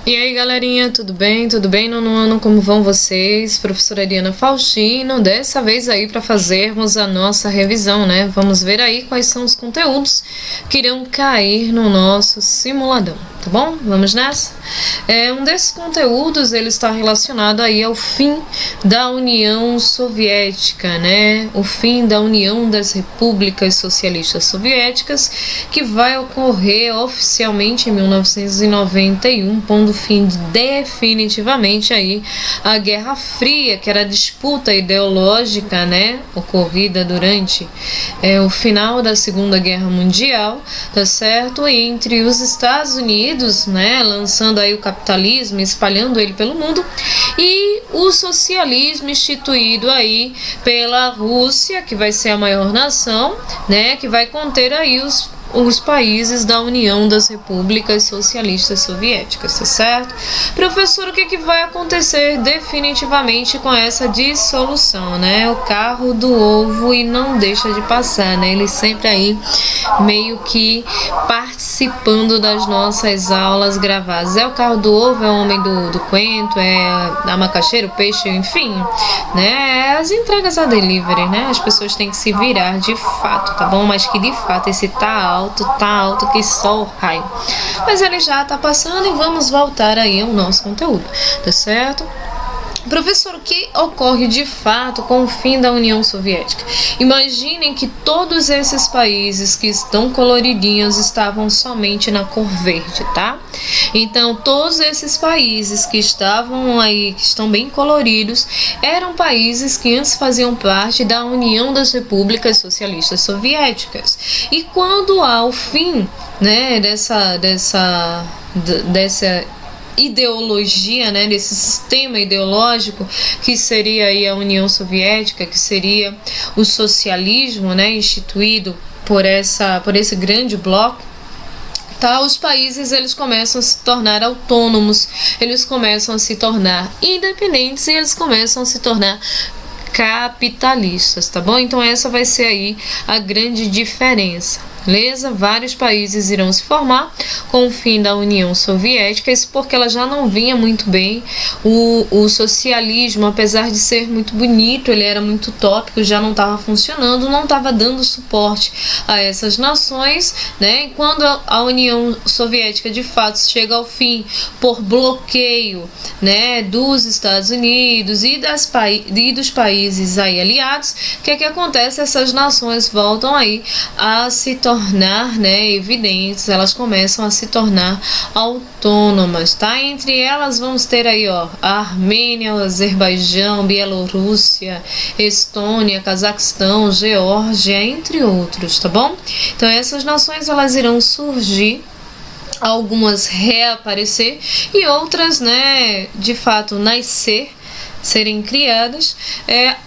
E aí, galerinha, tudo bem? Tudo bem, nono ano? Como vão vocês? Professora Ariana Faustino, dessa vez aí para fazermos a nossa revisão, né? Vamos ver aí quais são os conteúdos que irão cair no nosso simuladão, tá bom? Vamos nessa? Um desses conteúdos, ele está relacionado aí ao fim da União Soviética, né? O fim da União das Repúblicas Socialistas Soviéticas, que vai ocorrer oficialmente em 1991, pondo fim definitivamente aí a Guerra Fria, que era a disputa ideológica, né, ocorrida durante o final da Segunda Guerra Mundial, tá certo? Entre os Estados Unidos, né, lançando aí o capitalismo, espalhando ele pelo mundo, e o socialismo instituído aí pela Rússia, que vai ser a maior nação, né, que vai conter aí os países da União das Repúblicas Socialistas Soviéticas, tá certo? Professor, o que vai acontecer definitivamente com essa dissolução, né? O carro do ovo e não deixa de passar, né? Ele sempre aí meio que participando das nossas aulas gravadas. É o carro do ovo, é o homem do quento, é a macaxeira, o peixe, enfim, né? As entregas a delivery, né? As pessoas têm que se virar de fato, tá bom? Mas que de fato esse tá alto que só o raio. Mas ele já tá passando e vamos voltar aí ao nosso conteúdo, tá certo? Professor, o que ocorre de fato com o fim da União Soviética? Imaginem que todos esses países que estão coloridinhos estavam somente na cor verde, tá? Então, todos esses países que estavam aí, que estão bem coloridos, eram países que antes faziam parte da União das Repúblicas Socialistas Soviéticas. E quando há o fim, né, dessa ideologia, né, desse sistema ideológico que seria aí a União Soviética, que seria o socialismo, né, instituído por esse grande bloco, tá? Os países, eles começam a se tornar autônomos, eles começam a se tornar independentes e eles começam a se tornar capitalistas, tá bom? Então essa vai ser aí a grande diferença. Beleza? Vários países irão se formar com o fim da União Soviética, isso porque ela já não vinha muito bem. O socialismo, apesar de ser muito bonito, ele era muito utópico, já não estava funcionando, não estava dando suporte a essas nações, né? E quando a União Soviética de fato chega ao fim por bloqueio, né, dos Estados Unidos e dos países aí aliados, o que acontece? Essas nações voltam aí a se tornar, né, evidentes, elas começam a se tornar autônomas, tá? Entre elas vamos ter aí, ó, a Armênia, o Azerbaijão, Bielorrússia, Estônia, Cazaquistão, Geórgia, entre outros, tá bom? Então essas nações, elas irão surgir, algumas reaparecer e outras, né, de fato serem criadas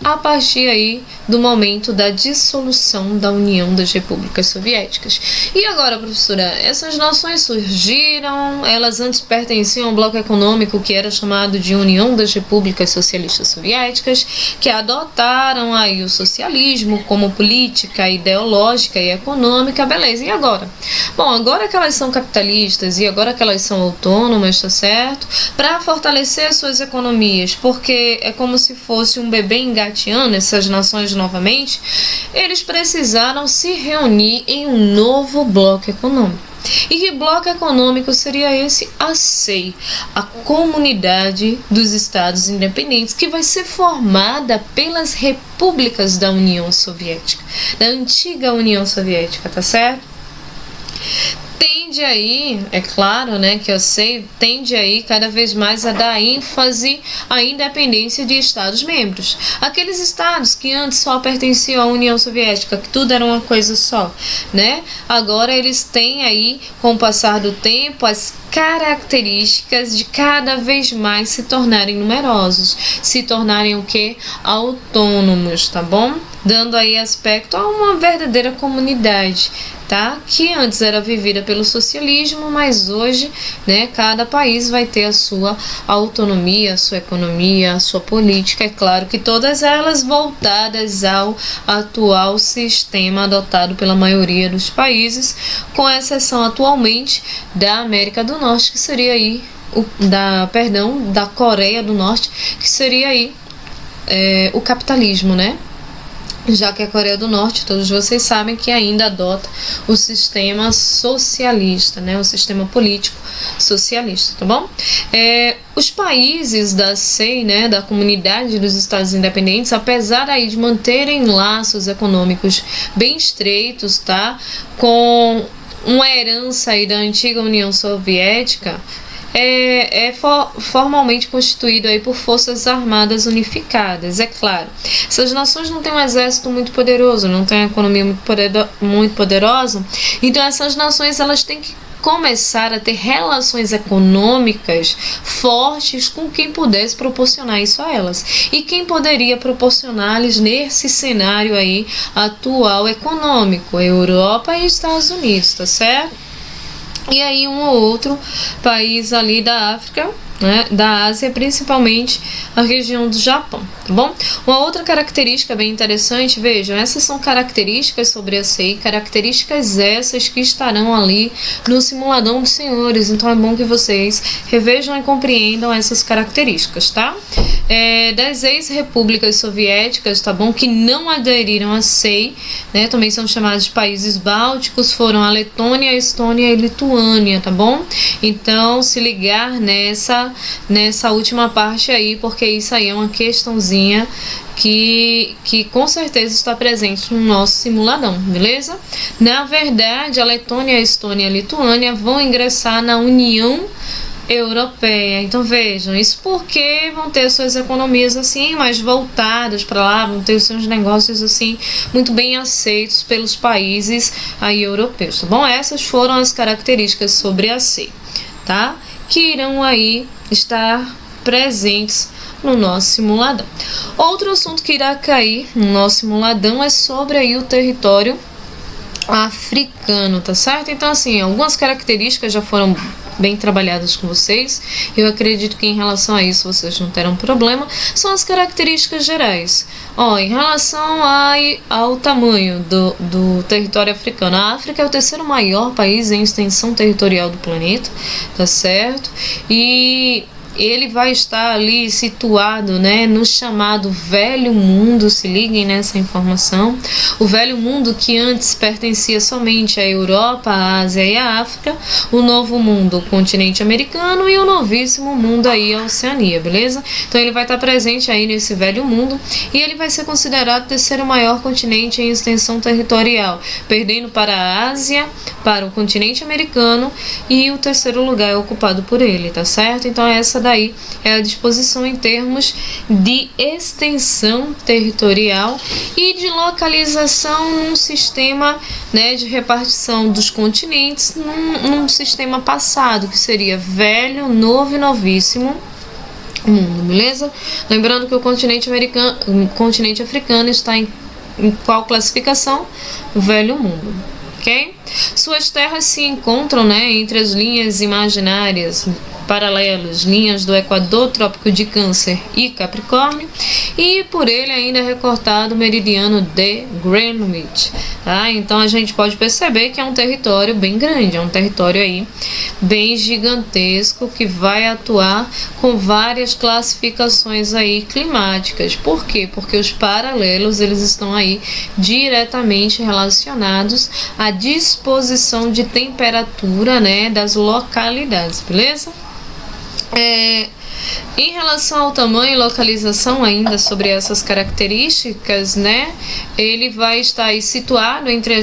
a partir aí do momento da dissolução da União das Repúblicas Soviéticas. E agora, professora, essas nações surgiram, elas antes pertenciam ao bloco econômico que era chamado de União das Repúblicas Socialistas Soviéticas, que adotaram aí o socialismo como política ideológica e econômica, beleza, e agora? Bom, agora que elas são capitalistas e agora que elas são autônomas, tá certo? Para fortalecer suas economias, porque é como se fosse um bebê engateando essas nações novamente, eles precisaram se reunir em um novo bloco econômico. E que bloco econômico seria esse? A CEI, a Comunidade dos Estados Independentes, que vai ser formada pelas repúblicas da União Soviética, da antiga União Soviética, tá certo? Tende aí, é claro, né, que eu sei, tende aí cada vez mais a dar ênfase à independência de Estados-membros. Aqueles estados que antes só pertenciam à União Soviética, que tudo era uma coisa só, né? Agora eles têm aí, com o passar do tempo, as características de cada vez mais se tornarem numerosos, se tornarem o que? Autônomos, tá bom? Dando aí aspecto a uma verdadeira comunidade, tá? Que antes era vivida pelo socialismo, mas hoje, né, cada país vai ter a sua autonomia, a sua economia, a sua política, é claro que todas elas voltadas ao atual sistema adotado pela maioria dos países, com exceção atualmente da América do Norte, que seria aí da Coreia do Norte, que seria aí o capitalismo, né? Já que a Coreia do Norte, todos vocês sabem que ainda adota o sistema socialista, né? O sistema político socialista, tá bom? Os países da CEI, né, da Comunidade dos Estados Independentes, apesar aí de manterem laços econômicos bem estreitos, tá? Com uma herança aí da antiga União Soviética, formalmente constituído aí por forças armadas unificadas, é claro. Essas nações não têm um exército muito poderoso, não têm uma economia muito poderosa, então essas nações elas têm que começar a ter relações econômicas fortes com quem pudesse proporcionar isso a elas. E quem poderia proporcionar-lhes nesse cenário aí atual econômico? Europa e Estados Unidos, tá certo? E aí um ou outro país ali da África, né, da Ásia, principalmente a região do Japão, tá bom? Uma outra característica bem interessante, vejam, essas são características sobre a CEI, características essas que estarão ali no simuladão dos senhores, então é bom que vocês revejam e compreendam essas características, tá? Das ex-repúblicas soviéticas, tá bom? Que não aderiram à CEI, né? Também são chamados de países bálticos, foram a Letônia, a Estônia e a Lituânia, tá bom? Então, se ligar nessa última parte aí, porque isso aí é uma questãozinha que com certeza está presente no nosso simuladão, beleza? Na verdade, a Letônia, a Estônia e a Lituânia vão ingressar na União Europeia. Então vejam, isso porque vão ter suas economias assim mais voltadas para lá, vão ter os seus negócios assim muito bem aceitos pelos países aí europeus, tá bom? Essas foram as características sobre a CEI, tá? Que irão aí estar presentes no nosso simuladão. Outro assunto que irá cair no nosso simuladão é sobre aí o território africano, tá certo? Então assim, algumas características já foram bem trabalhadas com vocês, eu acredito que em relação a isso vocês não terão problema, são as características gerais. Em relação ao tamanho do território africano, a África é o terceiro maior país em extensão territorial do planeta, tá certo? E ele vai estar ali situado, né, no chamado Velho Mundo, se liguem nessa informação. O Velho Mundo que antes pertencia somente à Europa, à Ásia e à África, o Novo Mundo, o continente americano e o novíssimo mundo aí, a Oceania, beleza? Então ele vai estar presente aí nesse Velho Mundo e ele vai ser considerado o terceiro maior continente em extensão territorial, perdendo para a Ásia, para o continente americano, e o terceiro lugar é ocupado por ele, tá certo? Então essa daí é a disposição em termos de extensão territorial e de localização num sistema, né, de repartição dos continentes num sistema passado, que seria velho, novo e novíssimo mundo, beleza? Lembrando que o continente africano está em qual classificação? O Velho Mundo, ok? Suas terras se encontram, né, entre as linhas imaginárias paralelos, linhas do Equador, Trópico de Câncer e Capricórnio, e por ele ainda é recortado o meridiano de Greenwich, tá? Então a gente pode perceber que é um território bem grande, é um território aí bem gigantesco que vai atuar com várias classificações aí climáticas. Por quê? Porque os paralelos eles estão aí diretamente relacionados à disposição de temperatura, né, das localidades, beleza? Em relação ao tamanho e localização ainda sobre essas características, né, ele vai estar aí situado entre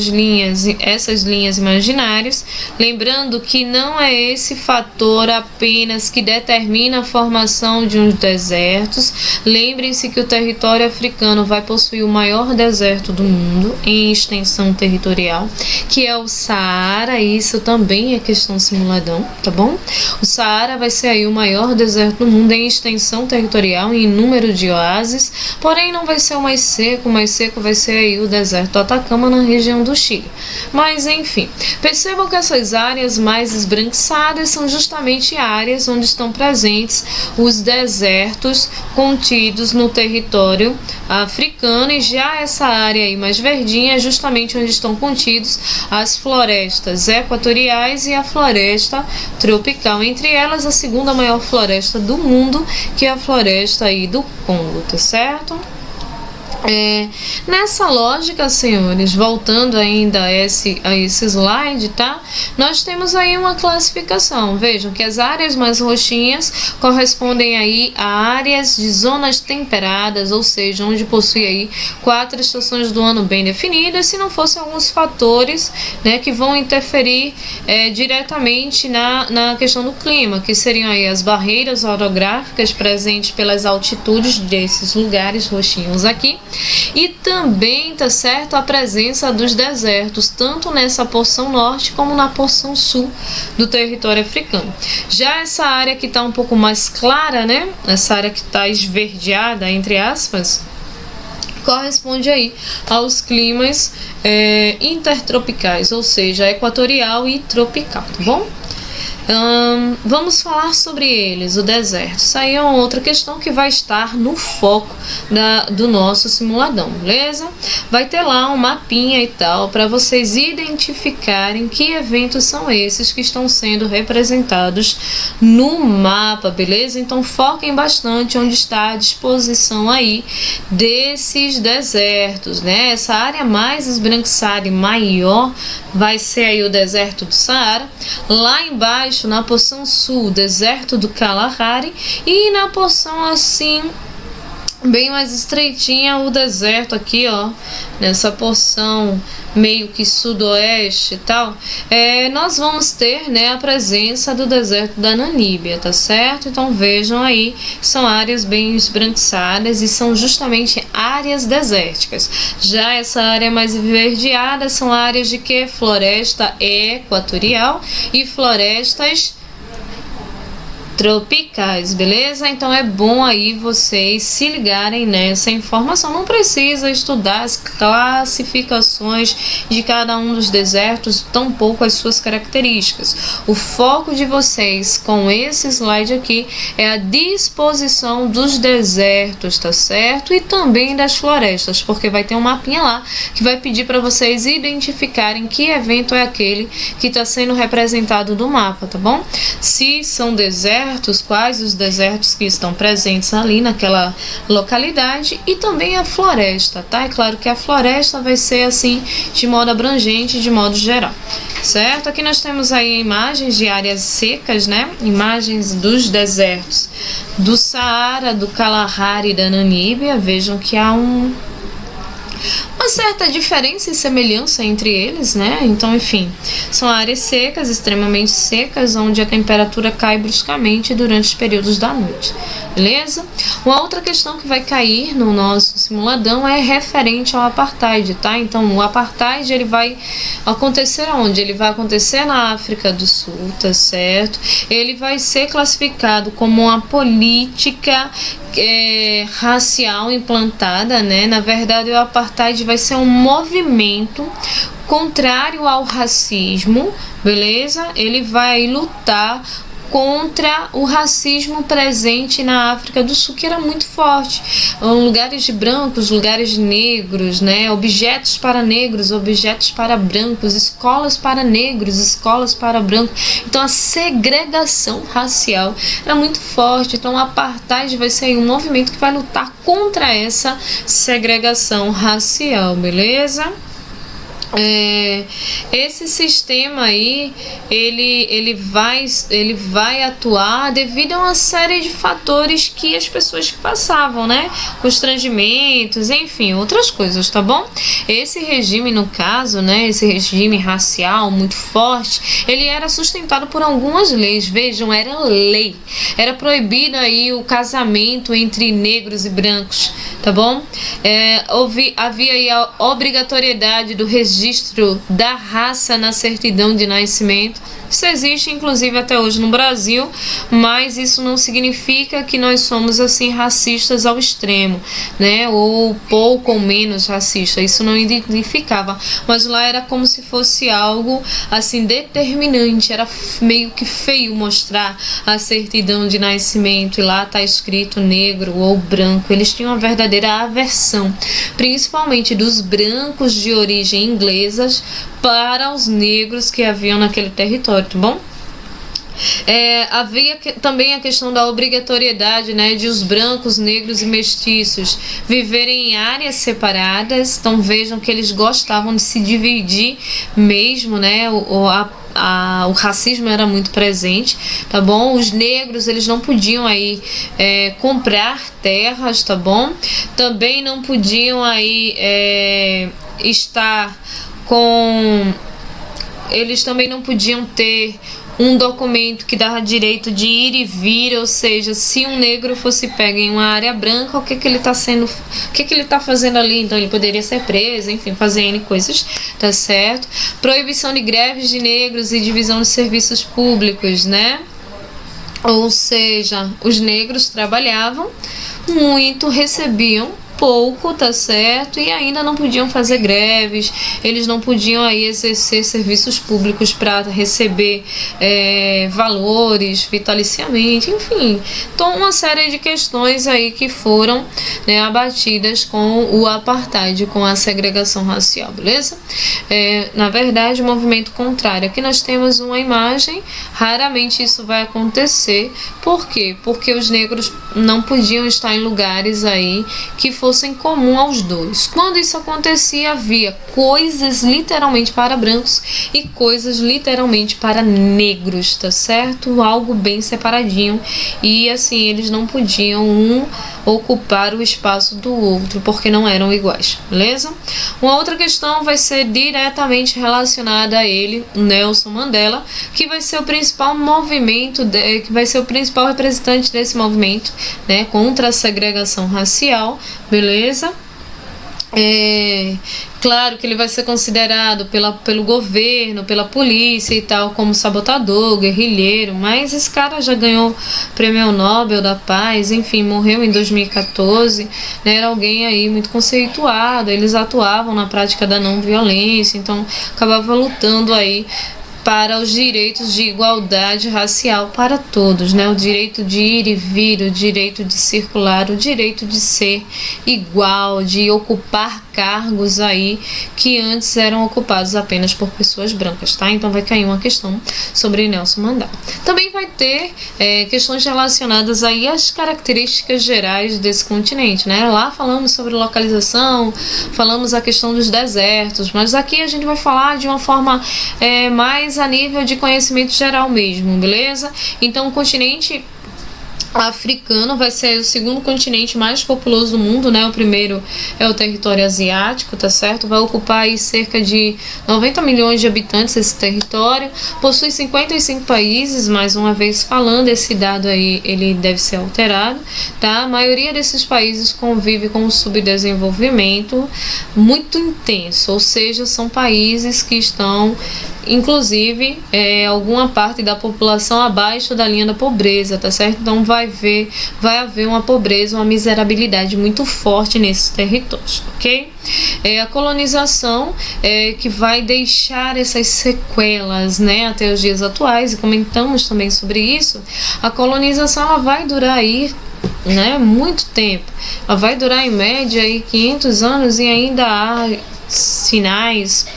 essas linhas imaginárias, lembrando que não é esse fator apenas que determina a formação de uns desertos. Lembrem-se que o território africano vai possuir o maior deserto do mundo em extensão territorial, que é o Saara. Isso também é questão simuladão, tá bom? O Saara vai ser aí o maior deserto do mundo em extensão territorial e em número de oásis, porém não vai ser o mais seco vai ser aí o deserto do Atacama na região do Chile. Mas enfim, percebam que essas áreas mais esbranquiçadas são justamente áreas onde estão presentes os desertos contidos no território africano, e já essa área aí mais verdinha é justamente onde estão contidos as florestas equatoriais e a floresta tropical, entre elas a segunda maior floresta do mundo, que é a floresta aí do Congo, tá certo? Nessa lógica, senhores, voltando ainda a esse slide, tá? Nós temos aí uma classificação. Vejam que as áreas mais roxinhas correspondem aí a áreas de zonas temperadas, ou seja, onde possui aí 4 estações do ano bem definidas, se não fossem alguns fatores, né, que vão interferir diretamente na questão do clima, que seriam aí as barreiras orográficas presentes pelas altitudes desses lugares roxinhos aqui. E também, tá certo, a presença dos desertos, tanto nessa porção norte como na porção sul do território africano. Já essa área que está um pouco mais clara, né, essa área que está esverdeada, entre aspas, corresponde aí aos climas intertropicais, ou seja, equatorial e tropical, tá bom? Vamos falar sobre eles, o deserto. Isso aí é uma outra questão que vai estar no foco do nosso simuladão, beleza? Vai ter lá um mapinha e tal, para vocês identificarem que eventos são esses que estão sendo representados no mapa, beleza? Então foquem bastante onde está a disposição aí desses desertos, né? Essa área mais esbranquiçada e maior vai ser aí o deserto do Saara. Lá embaixo, na porção sul, o deserto do Kalahari, e na porção assim bem mais estreitinha, o deserto aqui, ó, nessa porção meio que sudoeste e tal, nós vamos ter, né, a presença do deserto da Namíbia, tá certo? Então vejam aí, são áreas bem esbranquiçadas e são justamente áreas desérticas. Já essa área mais esverdeada são áreas de que? Floresta equatorial e florestas tropicais, beleza? Então é bom aí vocês se ligarem nessa informação. Não precisa estudar as classificações de cada um dos desertos, tampouco as suas características. O foco de vocês com esse slide aqui é a disposição dos desertos, tá certo? E também das florestas, porque vai ter um mapinha lá que vai pedir para vocês identificarem que evento é aquele que está sendo representado no mapa, tá bom? Se são desertos, quais os desertos que estão presentes ali naquela localidade, e também a floresta, tá? É claro que a floresta vai ser assim de modo abrangente, de modo geral, certo? Aqui nós temos aí imagens de áreas secas, né? Imagens dos desertos do Saara, do Kalahari e da Namíbia. Vejam que há uma certa diferença e semelhança entre eles, né? Então, enfim, são áreas secas, extremamente secas, onde a temperatura cai bruscamente durante os períodos da noite, beleza? Uma outra questão que vai cair no nosso simuladão é referente ao apartheid, tá? Então, o apartheid, ele vai acontecer onde? Ele vai acontecer na África do Sul, tá certo? Ele vai ser classificado como uma política racial implantada, né? Na verdade, o apartheid vai ser um movimento contrário ao racismo, beleza? Ele vai lutar contra o racismo presente na África do Sul, que era muito forte. Lugares de brancos, lugares de negros, né? Objetos para negros, objetos para brancos, escolas para negros, escolas para brancos. Então a segregação racial era muito forte. Então o apartheid vai ser um movimento que vai lutar contra essa segregação racial, beleza? Esse sistema aí ele vai atuar devido a uma série de fatores que as pessoas passavam, né? Constrangimentos, enfim, outras coisas, tá bom? Esse regime, no caso, né? Esse regime racial muito forte, ele era sustentado por algumas leis. Vejam, era lei. Era proibido aí o casamento entre negros e brancos, tá bom? Havia aí a obrigatoriedade do registro da raça na certidão de nascimento. Isso existe inclusive até hoje no Brasil, mas isso não significa que nós somos assim racistas ao extremo, né? Ou pouco ou menos racista. Isso não identificava, mas lá era como se fosse algo assim determinante. Era meio que feio mostrar a certidão de nascimento e lá tá escrito negro ou branco. Eles tinham uma verdadeira aversão, principalmente dos brancos de origem inglesas para os negros que haviam naquele território, tá bom? Havia também a questão da obrigatoriedade, né, de os brancos, negros e mestiços viverem em áreas separadas. Então vejam que eles gostavam de se dividir mesmo, né? O racismo era muito presente, tá bom? Os negros, eles não podiam aí comprar terras, tá bom? Também não podiam aí estar com... Eles também não podiam ter um documento que dava direito de ir e vir, ou seja, se um negro fosse pego em uma área branca, o que ele está fazendo ali? Então ele poderia ser preso, enfim, fazer N coisas, tá certo? Proibição de greves de negros e divisão de serviços públicos, né? Ou seja, os negros trabalhavam muito, recebiam pouco, tá certo? E ainda não podiam fazer greves, eles não podiam aí exercer serviços públicos para receber valores vitaliciamente, enfim. Então, uma série de questões aí que foram, né, abatidas com o apartheid, com a segregação racial, beleza? Na verdade, o movimento contrário. Aqui nós temos uma imagem, raramente isso vai acontecer. Por quê? Porque os negros não podiam estar em lugares aí que fossem comum aos dois. Quando isso acontecia, havia coisas literalmente para brancos e coisas literalmente para negros, tá certo? Algo bem separadinho, e assim, eles não podiam ocupar o espaço do outro, porque não eram iguais, beleza? Uma outra questão vai ser diretamente relacionada a ele, Nelson Mandela, que vai ser o principal movimento, que vai ser o principal representante desse movimento, né, contra a segregação racial, beleza? Claro que ele vai ser considerado pelo governo, pela polícia e tal, como sabotador, guerrilheiro, mas esse cara já ganhou Prêmio Nobel da Paz, enfim, morreu em 2014, né? Era alguém aí muito conceituado, eles atuavam na prática da não violência, então acabava lutando aí para os direitos de igualdade racial para todos, né? O direito de ir e vir, o direito de circular, o direito de ser igual, de ocupar cargos aí que antes eram ocupados apenas por pessoas brancas, tá? Então vai cair uma questão sobre Nelson Mandela. Também vai ter questões relacionadas aí às características gerais desse continente, né? Lá falamos sobre localização, falamos a questão dos desertos, mas aqui a gente vai falar de uma forma mais a nível de conhecimento geral mesmo, beleza? Então o continente africano vai ser o segundo continente mais populoso do mundo, né? O primeiro é o território asiático, tá certo? Vai ocupar aí cerca de 90 milhões de habitantes esse território, possui 55 países, mais uma vez falando, esse dado aí, ele deve ser alterado, tá? A maioria desses países convive com um subdesenvolvimento muito intenso, ou seja, são países que estão inclusive alguma parte da população abaixo da linha da pobreza, tá certo? Então vai haver uma pobreza, uma miserabilidade muito forte nesses territórios, ok? A colonização que vai deixar essas sequelas, né, até os dias atuais, e comentamos também sobre isso. A colonização ela vai durar aí, né, muito tempo. Ela vai durar em média aí 500 anos e ainda há sinais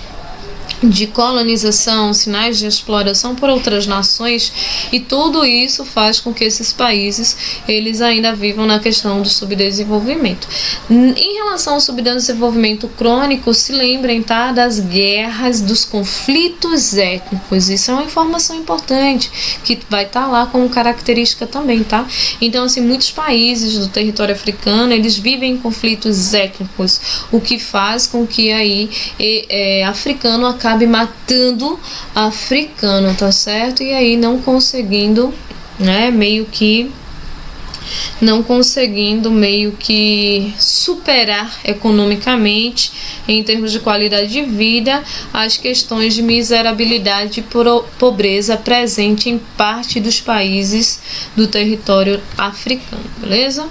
de colonização, sinais de exploração por outras nações, e tudo isso faz com que esses países eles ainda vivam na questão do subdesenvolvimento. Em relação ao subdesenvolvimento crônico, se lembrem, tá, das guerras, dos conflitos étnicos. Isso é uma informação importante que vai estar lá como característica também, tá? Então, assim, muitos países do território africano, eles vivem em conflitos étnicos, o que faz com que aí africano acabe matando africano, tá certo? E aí não conseguindo, né, meio que superar economicamente, em termos de qualidade de vida, as questões de miserabilidade e pobreza presente em parte dos países do território africano, beleza?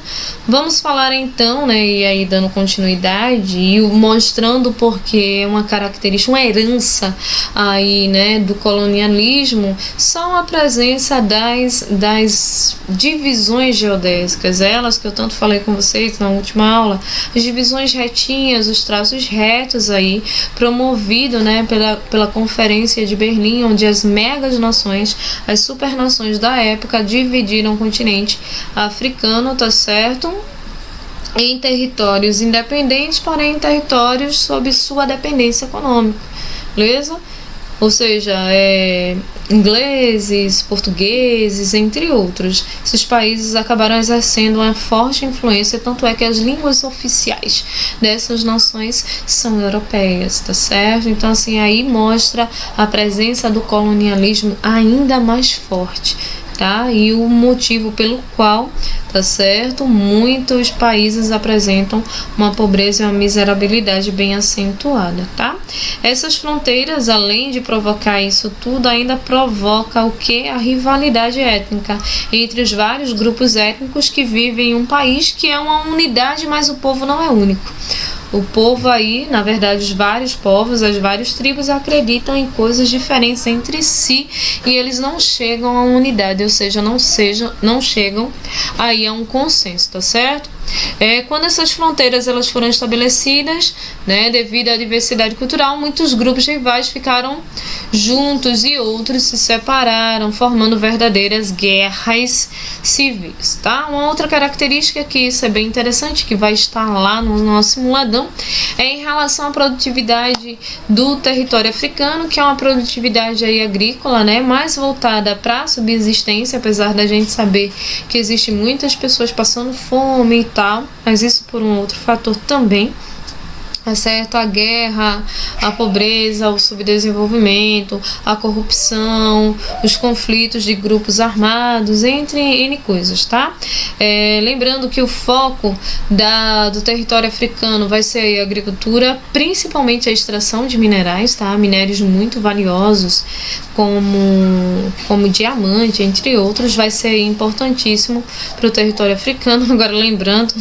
Vamos falar então, né, e aí dando continuidade e mostrando porque é uma característica, uma herança aí, né, do colonialismo, são a presença das divisões geodésicas, elas que eu tanto falei com vocês na última aula, as divisões retinhas, os traços retos aí, promovido, né, pela Conferência de Berlim, onde as megas nações, as supernações da época dividiram o continente africano, tá certo? Em territórios independentes, porém em territórios sob sua dependência econômica, beleza? Ou seja, ingleses, portugueses, entre outros. Esses países acabaram exercendo uma forte influência, tanto é que as línguas oficiais dessas nações são europeias, tá certo? Então, assim, aí mostra a presença do colonialismo ainda mais forte, tá? E o motivo pelo qual, tá certo, muitos países apresentam uma pobreza e uma miserabilidade bem acentuada, tá? Essas fronteiras, além de provocar isso tudo, ainda provoca o que? A rivalidade étnica entre os vários grupos étnicos que vivem em um país que é uma unidade, mas o povo não é único. O povo aí, na verdade, os vários povos, as várias tribos acreditam em coisas diferentes entre si e eles não chegam à unidade, ou seja, não chegam aí a um consenso, tá certo? Quando essas fronteiras elas foram estabelecidas, né, devido à diversidade cultural, muitos grupos rivais ficaram juntos e outros se separaram, formando verdadeiras guerras civis, tá? Uma outra característica que isso é bem interessante, que vai estar lá no nosso simuladão, é em relação à produtividade do território africano, que é uma produtividade aí agrícola, né, mais voltada para a subsistência, apesar da gente saber que existem muitas pessoas passando fome e tal, mas isso por um outro fator também, tá certo? A guerra, a pobreza, o subdesenvolvimento, a corrupção, os conflitos de grupos armados, entre N coisas, tá? Lembrando que o foco do território africano vai ser a agricultura, principalmente a extração de minerais, tá? Minérios muito valiosos, como diamante, entre outros, vai ser importantíssimo para o território africano. Agora, lembrando,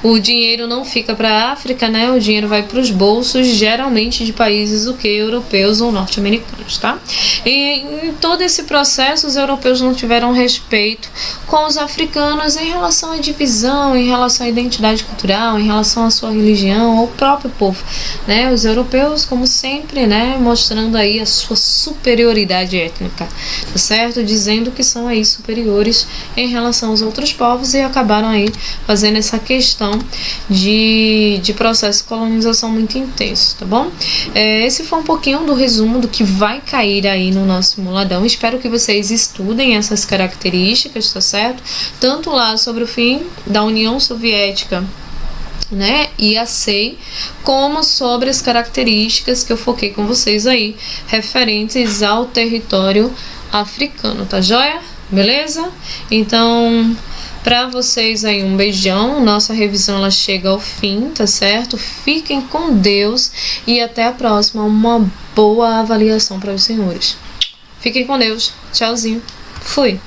o dinheiro não fica para a África, né? O dinheiro vai para os bolsos, geralmente de países europeus ou norte-americanos, tá? E em todo esse processo, os europeus não tiveram respeito com os africanos em relação à divisão, em relação à identidade cultural, em relação à sua religião, ao próprio povo, né? Os europeus, como sempre, né, mostrando aí a sua superioridade étnica, tá certo? Dizendo que são aí superiores em relação aos outros povos e acabaram aí fazendo essa questão de processo de colonização muito intenso, tá bom? Esse foi um pouquinho do resumo do que vai cair aí no nosso simuladão. Espero que vocês estudem essas características, tá certo? Tanto lá sobre o fim da União Soviética, né, e a SEI, como sobre as características que eu foquei com vocês aí, referentes ao território africano, tá joia? Beleza? Então, para vocês aí um beijão, nossa revisão ela chega ao fim, tá certo? Fiquem com Deus e até a próxima, uma boa avaliação para os senhores. Fiquem com Deus, tchauzinho, fui!